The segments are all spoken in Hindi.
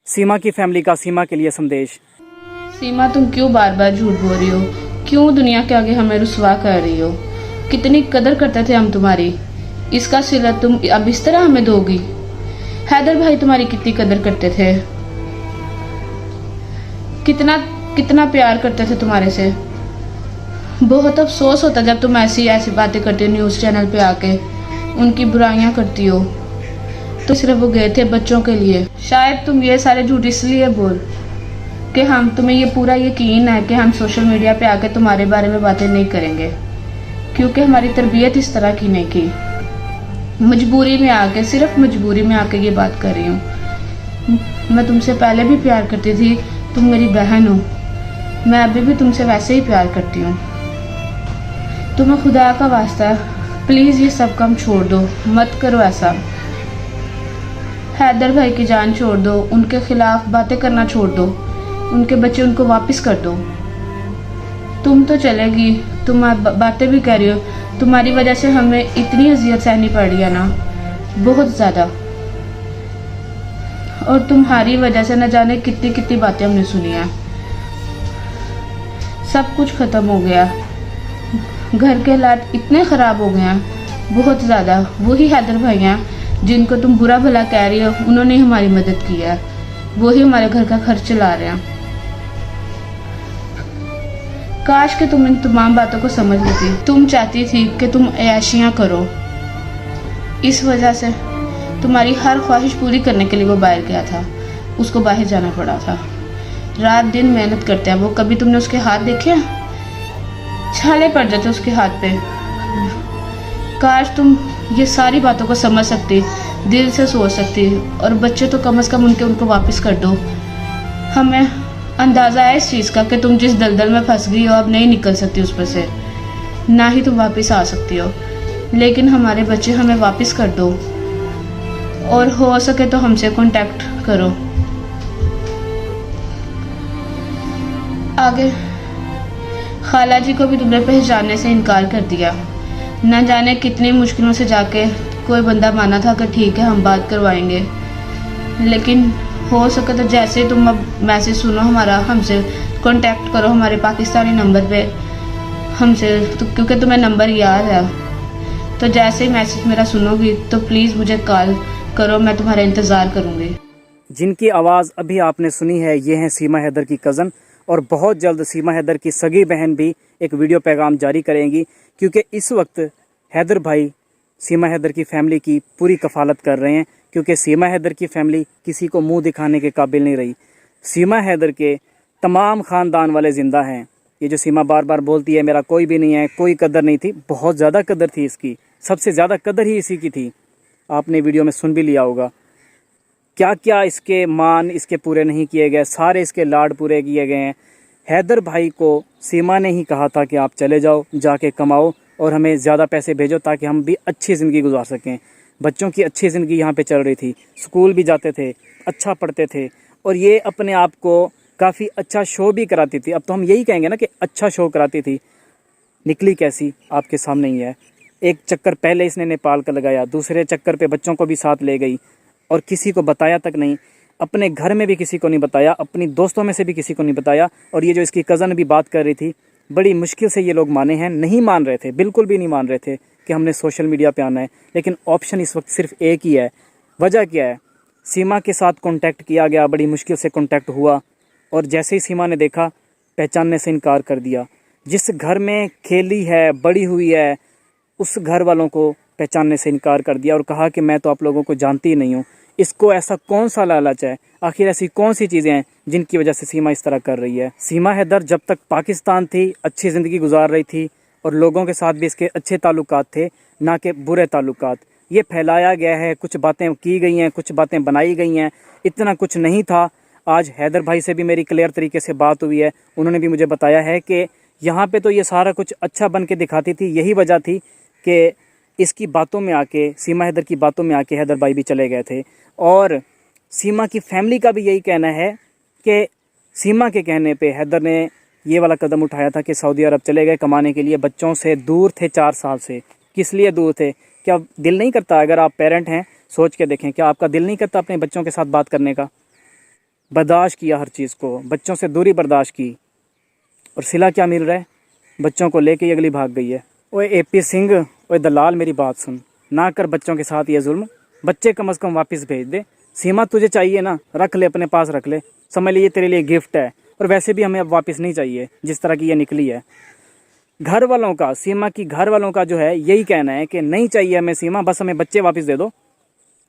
सीमा की फैमिली का सीमा के लिए संदेश। सीमा, तुम क्यों बार बार झूठ बोल रही हो? क्यों दुनिया के आगे हमें रुसवा कर रही हो? कितनी कदर करते थे हम तुम्हारी, इसका सिला तुम अब इस तरह हमें दोगी? हैदर भाई तुम्हारी कितनी कदर करते थे, कितना कितना प्यार करते थे तुम्हारे से। बहुत अफसोस होता जब तुम ऐसी ऐसी बातें करती हो न्यूज़ चैनल पे आके, उनकी बुराइयां करती हो। तो सिर्फ वो गए थे बच्चों के लिए। शायद तुम ये सारे झूठ इसलिए बोल कि हम तुम्हें ये पूरा यकीन है कि हम सोशल मीडिया पे आके तुम्हारे बारे में बातें नहीं करेंगे, क्योंकि हमारी तरबियत इस तरह की नहीं की। मजबूरी में आके, सिर्फ मजबूरी में आके ये बात कर रही हूँ। मैं तुमसे पहले भी प्यार करती थी, तुम मेरी बहन हो, मैं अभी भी तुमसे वैसे ही प्यार करती हूँ। तुम्हें खुदा का वास्ता प्लीज़ ये सब काम छोड़ दो, मत करो ऐसा। हैदर भाई की जान छोड़ दो, उनके खिलाफ बातें करना छोड़ दो, उनके बच्चे उनको वापस कर दो। तुम तो चलेगी, तुम बातें भी कर रही हो, तुम्हारी वजह से हमें इतनी अजियत सहनी पड़ रही है ना, बहुत ज़्यादा। और तुम्हारी वजह से न जाने कितनी कितनी बातें हमने सुनी हैं। सब कुछ ख़त्म हो गया, घर के हालात इतने ख़राब हो गए हैं, बहुत ज़्यादा। वही हैदर भाई हैं जिनको तुम बुरा भला कह रही हो, उन्होंने हमारी मदद की है, वही हमारे घर का खर्च चला रहे हैं। काश कि तुम इन तमाम बातों को समझ लेती। तुम चाहती थी कि तुम ऐशियाँ करो, इस वजह से तुम्हारी हर ख्वाहिश पूरी करने के लिए वो बाहर गया था, उसको बाहर जाना पड़ा था। रात दिन मेहनत करते हैं वो, कभी तुमने उसके हाथ देखे? छाले पड़ जाते उसके हाथ पे। काश तुम ये सारी बातों को समझ सकती, दिल से सोच सकती, और बच्चे तो कम से कम उनको वापस कर दो। हमें अंदाज़ा है इस चीज़ का कि तुम जिस दलदल में फंस गई हो, अब नहीं निकल सकती उस पर से, ना ही तुम वापस आ सकती हो। लेकिन हमारे बच्चे हमें वापस कर दो, और हो सके तो हमसे कांटेक्ट करो। आगे खाला जी को भी तुमने पहचानने से इनकार कर दिया। न जाने कितनी मुश्किलों से जाके कोई बंदा माना था कि ठीक है हम बात करवाएंगे, लेकिन हो सके तो जैसे तुम अब मैसेज सुनो हमारा, हमसे कांटेक्ट करो हमारे पाकिस्तानी नंबर पे हमसे, तो क्योंकि तुम्हें नंबर याद है, तो जैसे ही मैसेज मेरा सुनोगी तो प्लीज़ मुझे कॉल करो, मैं तुम्हारा इंतज़ार करूँगी। जिनकी आवाज़ अभी आपने सुनी है, ये हैं सीमा हैदर की कज़न, और बहुत जल्द सीमा हैदर की सगी बहन भी एक वीडियो पैगाम जारी करेंगी, क्योंकि इस वक्त हैदर भाई सीमा हैदर की फ़ैमिली की पूरी कफ़ालत कर रहे हैं, क्योंकि सीमा हैदर की फ़ैमिली किसी को मुंह दिखाने के काबिल नहीं रही। सीमा हैदर के तमाम ख़ानदान वाले ज़िंदा हैं। ये जो सीमा बार बार बोलती है मेरा कोई भी नहीं है, कोई कदर नहीं थी, बहुत ज़्यादा कदर थी इसकी, सबसे ज़्यादा कदर ही इसी की थी। आपने वीडियो में सुन भी लिया होगा, क्या क्या इसके मान इसके पूरे नहीं किए गए, सारे इसके लाड पूरे किए गए हैं। हैदर भाई को सीमा ने ही कहा था कि आप चले जाओ, जाके कमाओ और हमें ज़्यादा पैसे भेजो ताकि हम भी अच्छी ज़िंदगी गुजार सकें। बच्चों की अच्छी ज़िंदगी यहाँ पे चल रही थी, स्कूल भी जाते थे, अच्छा पढ़ते थे, और ये अपने आप को काफ़ी अच्छा शो भी कराती थी। अब तो हम यही कहेंगे ना कि अच्छा शो कराती थी। निकली कैसी आपके सामने ही है। एक चक्कर पहले इसने नेपाल का लगाया, दूसरे चक्कर पे बच्चों को भी साथ ले गई, और किसी को बताया तक नहीं, अपने घर में भी किसी को नहीं बताया, अपनी दोस्तों में से भी किसी को नहीं बताया। और ये जो इसकी कज़न भी बात कर रही थी, बड़ी मुश्किल से ये लोग माने हैं, नहीं मान रहे थे, बिल्कुल भी नहीं मान रहे थे कि हमने सोशल मीडिया पे आना है। लेकिन ऑप्शन इस वक्त सिर्फ एक ही है। वजह क्या है? सीमा के साथ कांटेक्ट किया गया, बड़ी मुश्किल से कांटेक्ट हुआ, और जैसे ही सीमा ने देखा, पहचानने से इनकार कर दिया। जिस घर में खेली है, बड़ी हुई है, उस घर वालों को पहचानने से इनकार कर दिया और कहा कि मैं तो आप लोगों को जानती ही नहीं हूँ। इसको ऐसा कौन सा लालच है? आखिर ऐसी कौन सी चीज़ें हैं जिनकी वजह से सीमा इस तरह कर रही है? सीमा हैदर जब तक पाकिस्तान थी, अच्छी ज़िंदगी गुजार रही थी, और लोगों के साथ भी इसके अच्छे ताल्लुकात थे, ना कि बुरे ताल्लुकात। ये फैलाया गया है, कुछ बातें की गई हैं, कुछ बातें बनाई गई हैं, इतना कुछ नहीं था। आज हैदर भाई से भी मेरी क्लियर तरीके से बात हुई है, उन्होंने भी मुझे बताया है कि यहाँ पे तो ये सारा कुछ अच्छा बन के दिखाती थी। यही वजह थी कि इसकी बातों में आके, सीमा हैदर की बातों में आके हैदर भाई भी चले गए थे। और सीमा की फैमिली का भी यही कहना है कि सीमा के कहने पे हैदर ने ये वाला कदम उठाया था कि सऊदी अरब चले गए कमाने के लिए। बच्चों से दूर थे 4 साल से। किस लिए दूर थे? क्या दिल नहीं करता? अगर आप पेरेंट हैं, सोच के देखें, क्या आपका दिल नहीं करता अपने बच्चों के साथ बात करने का? बर्दाश्त किया हर चीज़ को, बच्चों से दूरी बर्दाश्त की, और सिला क्या मिल रहा है? बच्चों को लेके ही अगली भाग गई है। ओए एपी सिंह, ओए दलाल, मेरी बात सुन, ना कर बच्चों के साथ ये जुल्म। बच्चे कम से कम वापस भेज दे। सीमा तुझे चाहिए ना, रख ले, अपने पास रख ले, समझ लीजिए तेरे लिए गिफ्ट है। और वैसे भी हमें अब वापस नहीं चाहिए जिस तरह की ये निकली है। घर वालों का, सीमा की घर वालों का जो है यही कहना है कि नहीं चाहिए हमें सीमा, बस हमें बच्चे वापस दे दो।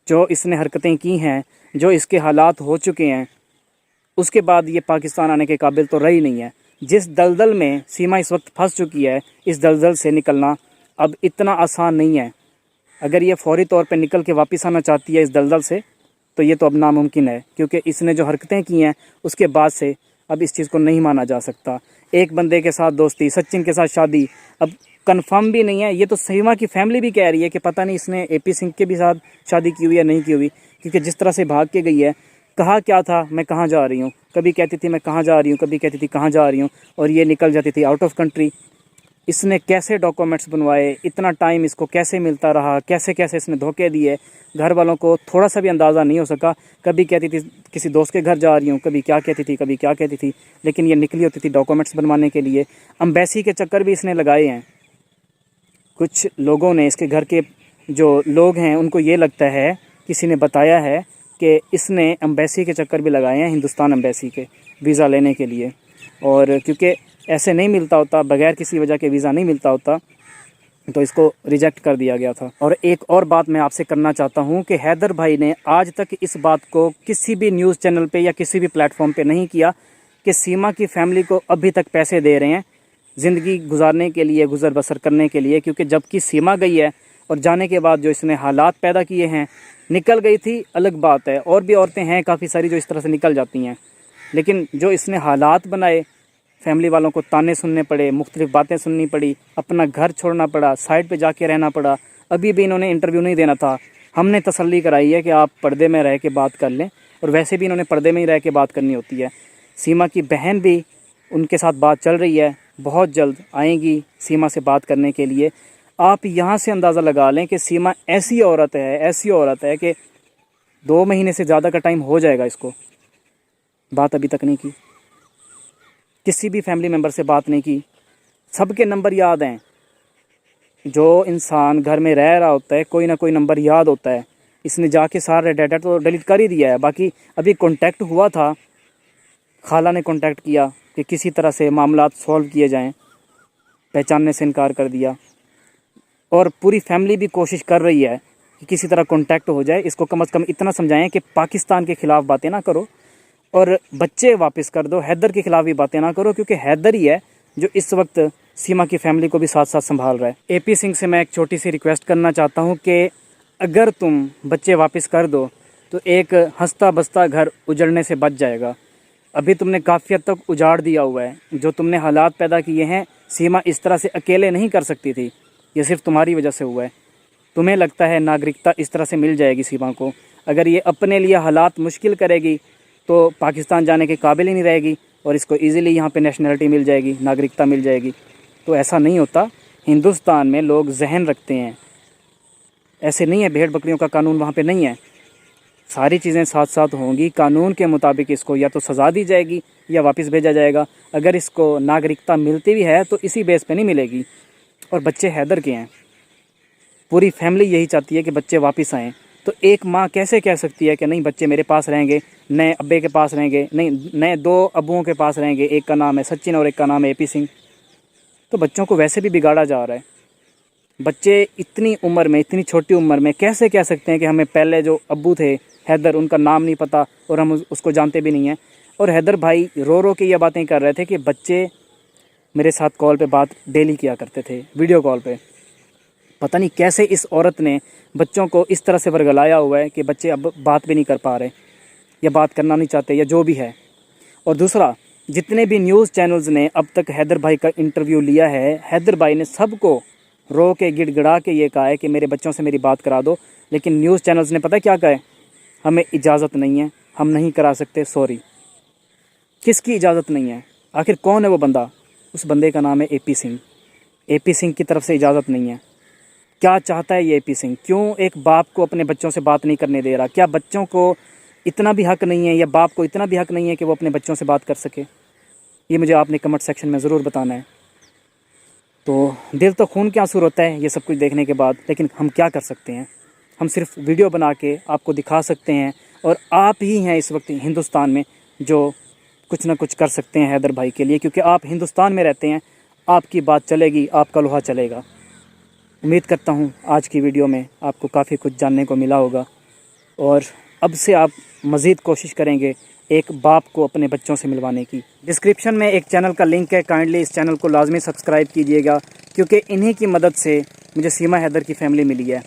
जो इसने हरकतें की हैं, जो इसके हालात हो चुके हैं, उसके बाद ये पाकिस्तान आने के काबिल तो रही नहीं है। जिस दलदल में सीमा इस वक्त फंस चुकी है, इस दलदल से निकलना अब इतना आसान नहीं है। अगर ये फौरी तौर पे निकल के वापस आना चाहती है इस दलदल से, तो ये तो अब नामुमकिन है, क्योंकि इसने जो हरकतें की हैं उसके बाद से अब इस चीज़ को नहीं माना जा सकता। एक बंदे के साथ दोस्ती, सचिन के साथ शादी, अब कंफर्म भी नहीं है। ये तो सीमा की फैमिली भी कह रही है कि पता नहीं इसने एपी सिंह के भी साथ शादी की हुई या नहीं की हुई, क्योंकि जिस तरह से भाग के गई है। कहा क्या था, मैं कहाँ जा रही हूँ, कभी कहती थी मैं कहाँ जा रही हूँ, कभी कहती थी कहाँ जा रही हूँ, और ये निकल जाती थी आउट ऑफ कंट्री। इसने कैसे डॉक्यूमेंट्स बनवाए, इतना टाइम इसको कैसे मिलता रहा, कैसे कैसे इसने धोखे दिए, घर वालों को थोड़ा सा भी अंदाज़ा नहीं हो सका। कभी कहती थी किसी दोस्त के घर जा रही हूँ, कभी क्या कहती थी, कभी क्या कहती थी, लेकिन ये निकली होती थी डॉक्यूमेंट्स बनवाने के लिए। एम्बेसी के चक्कर भी इसने लगाए हैं। कुछ लोगों ने, इसके घर के जो लोग हैं, उनको ये लगता है, किसी ने बताया है कि इसने एम्बेसी के चक्कर भी लगाए हैं, हिंदुस्तान एम्बेसी के वीज़ा लेने के लिए। और क्योंकि ऐसे नहीं मिलता होता, बगैर किसी वजह के वीज़ा नहीं मिलता होता, तो इसको रिजेक्ट कर दिया गया था। और एक और बात मैं आपसे करना चाहता हूं कि हैदर भाई ने आज तक इस बात को किसी भी न्यूज़ चैनल पे या किसी भी प्लेटफॉर्म पे नहीं किया कि सीमा की फैमिली को अभी तक पैसे दे रहे हैं ज़िंदगी गुजारने के लिए, गुजर बसर करने के लिए। क्योंकि जबकि सीमा गई है और जाने के बाद जो इसने हालात पैदा किए हैं, निकल गई थी अलग बात है, और भी औरतें हैं काफ़ी सारी जो इस तरह से निकल जाती हैं, लेकिन जो इसने हालात बनाए, फैमिली वालों को ताने सुनने पड़े, मुख्तलिफ बातें सुननी पड़ी, अपना घर छोड़ना पड़ा, साइड पे जाके रहना पड़ा। अभी भी इन्होंने इंटरव्यू नहीं देना था, हमने तसल्ली कराई है कि आप पर्दे में रह के बात कर लें, और वैसे भी इन्होंने पर्दे में ही रह के बात करनी होती है। सीमा की बहन भी, उनके साथ बात चल रही है, बहुत जल्द आएंगी सीमा से बात करने के लिए। आप यहाँ से अंदाज़ा लगा लें कि सीमा ऐसी औरत है कि 2 महीने से ज़्यादा का टाइम हो जाएगा इसको, बात अभी तक नहीं की, किसी भी फैमिली मेम्बर से बात नहीं की। सबके नंबर याद हैं, जो इंसान घर में रह रहा होता है कोई ना कोई नंबर याद होता है। इसने जाके सारा डाटा तो डिलीट कर ही दिया है। बाकी अभी कांटेक्ट हुआ था, खाला ने कांटेक्ट किया कि किसी तरह से मामलात सॉल्व किए जाएं, पहचानने से इनकार कर दिया। और पूरी फैमिली भी कोशिश कर रही है कि किसी तरह कांटेक्ट हो जाए। इसको कम से कम इतना समझाएं कि पाकिस्तान के ख़िलाफ़ बातें ना करो और बच्चे वापस कर दो, हैदर के ख़िलाफ़ भी बातें ना करो, क्योंकि हैदर ही है जो इस वक्त सीमा की फैमिली को भी साथ साथ संभाल रहा है। एपी सिंह से मैं एक छोटी सी रिक्वेस्ट करना चाहता हूँ कि अगर तुम बच्चे वापस कर दो तो एक हंसता बसता घर उजड़ने से बच जाएगा। अभी तुमने काफ़ी हद तक उजाड़ दिया हुआ है। जो तुमने हालात पैदा किए हैं, सीमा इस तरह से अकेले नहीं कर सकती थी, ये सिर्फ तुम्हारी वजह से हुआ है। तुम्हें लगता है नागरिकता इस तरह से मिल जाएगी सीमा को, अगर ये अपने लिए हालात मुश्किल करेगी तो पाकिस्तान जाने के काबिल ही नहीं रहेगी और इसको इजीली यहाँ पे नेशनलिटी मिल जाएगी, नागरिकता मिल जाएगी। तो ऐसा नहीं होता। हिंदुस्तान में लोग जहन रखते हैं, ऐसे नहीं है भेड़ बकरियों का कानून वहाँ पे नहीं है। सारी चीज़ें साथ साथ होंगी, कानून के मुताबिक इसको या तो सज़ा दी जाएगी या वापस भेजा जाएगा। अगर इसको नागरिकता मिलती भी है तो इसी बेस पे नहीं मिलेगी। और बच्चे हैदर के हैं, पूरी फैमिली यही चाहती है कि बच्चे वापस आएँ। तो एक माँ कैसे कह सकती है कि नहीं बच्चे मेरे पास रहेंगे, नए अब्बे के पास रहेंगे, नहीं नए 2 अब्बुओं के पास रहेंगे, एक का नाम है सचिन और एक का नाम है एपी सिंह। तो बच्चों को वैसे भी बिगाड़ा जा रहा है। बच्चे इतनी उम्र में, इतनी छोटी उम्र में कैसे कह सकते हैं कि हमें पहले जो अब्बू थे हैदर, उनका नाम नहीं पता और हम उसको जानते भी नहीं हैं। और हैदर भाई रो रो के ये बातें कर रहे थे कि बच्चे मेरे साथ कॉल पे बात डेली किया करते थे, वीडियो कॉल पे। पता नहीं कैसे इस औरत ने बच्चों को इस तरह से वर्गलाया हुआ है कि बच्चे अब बात भी नहीं कर पा रहे या बात करना नहीं चाहते या जो भी है। और दूसरा, जितने भी न्यूज़ चैनल्स ने अब तक हैदर भाई का इंटरव्यू लिया है, हैदर भाई ने सबको रो के गिड़गिड़ा के ये कहा है कि मेरे बच्चों से मेरी बात करा दो। लेकिन न्यूज़ चैनल्स ने पता क्या कहा है, हमें इजाज़त नहीं है, हम नहीं करा सकते, सॉरी। किसकी इजाज़त नहीं है? आखिर कौन है वो बंदा? उस बंदे का नाम है एपी सिंह। एपी सिंह की तरफ से इजाज़त नहीं है। क्या चाहता है ये एपी सिंह? क्यों एक बाप को अपने बच्चों से बात नहीं करने दे रहा? क्या बच्चों को इतना भी हक नहीं है या बाप को इतना भी हक नहीं है कि वो अपने बच्चों से बात कर सके? ये मुझे आपने कमेंट सेक्शन में ज़रूर बताना है। तो दिल तो खून के आंसू रोता है ये सब कुछ देखने के बाद, लेकिन हम क्या कर सकते हैं? हम सिर्फ वीडियो बना के आपको दिखा सकते हैं, और आप ही हैं इस वक्त हिंदुस्तान में जो कुछ ना कुछ कर सकते हैं हैदर भाई के लिए, क्योंकि आप हिंदुस्तान में रहते हैं। आपकी बात चलेगी, आपका लोहा चलेगा। उम्मीद करता हूँ आज की वीडियो में आपको काफ़ी कुछ जानने को मिला होगा, और अब से आप मज़ीद कोशिश करेंगे एक बाप को अपने बच्चों से मिलवाने की। डिस्क्रिप्शन में एक चैनल का लिंक है, काइंडली इस चैनल को लाजमी सब्सक्राइब कीजिएगा, क्योंकि इन्हीं की मदद से मुझे सीमा हैदर की फैमिली मिली है।